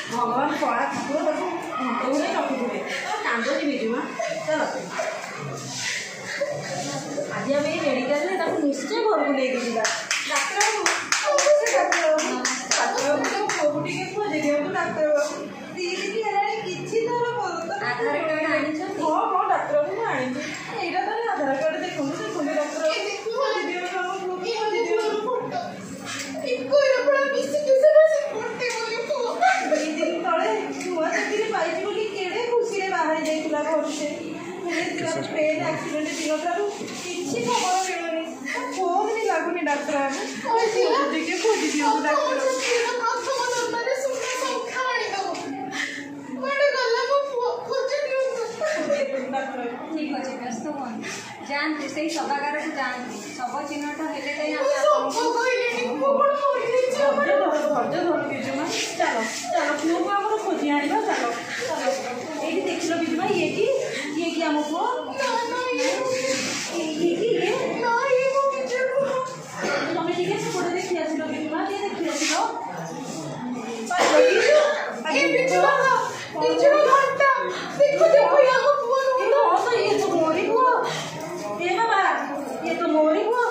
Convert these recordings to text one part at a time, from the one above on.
भगवान कला ठाकुर रखिथे कांदुनी बिजुमा चल आज आम मेडिकल निश्चय घर को लेके जा डाक्तर डाक्तर किसी आधार कार्ड हाँ डाक्तर को आनी यहाँ तो आधार कार्ड देखो देखो डाक्तर बाहर जाइला घर से ट्रेन एक्सीडेंट दिन ठार किसी खबर मिलूनी फोन भी लगुनि डाक्तर खोजी दियो डाक्तर ठीक अच्छे व्यस्त हूँ जाते से सभागार को जाती सब चिन्हट हेले धैर्य धर बिजुमा चलो चलो पुओ को आम खोजी आना चलो चलो ये देख लो बिजुमा ये कि आम पुओ तुम ठीक है सेपटे देखी आस बिजुमा ये देखी ये तो मोरी हुआ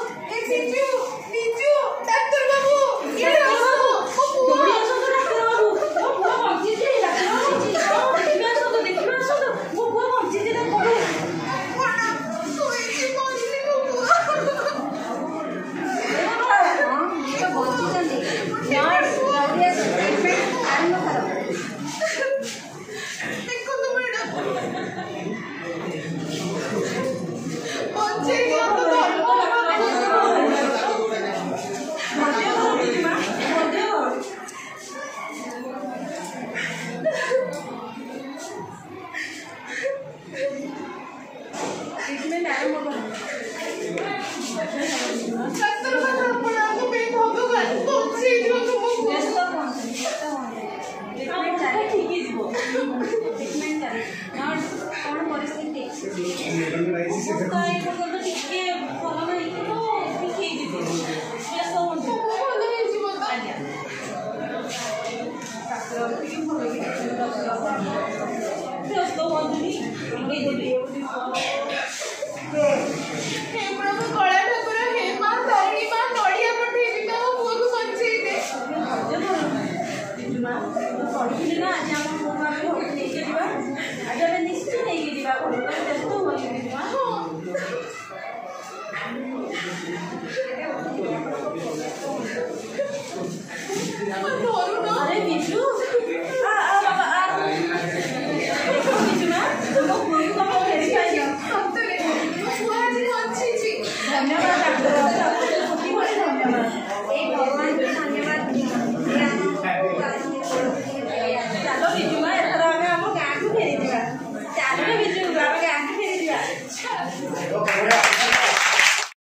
डॉक्टर बाबू व्यस्त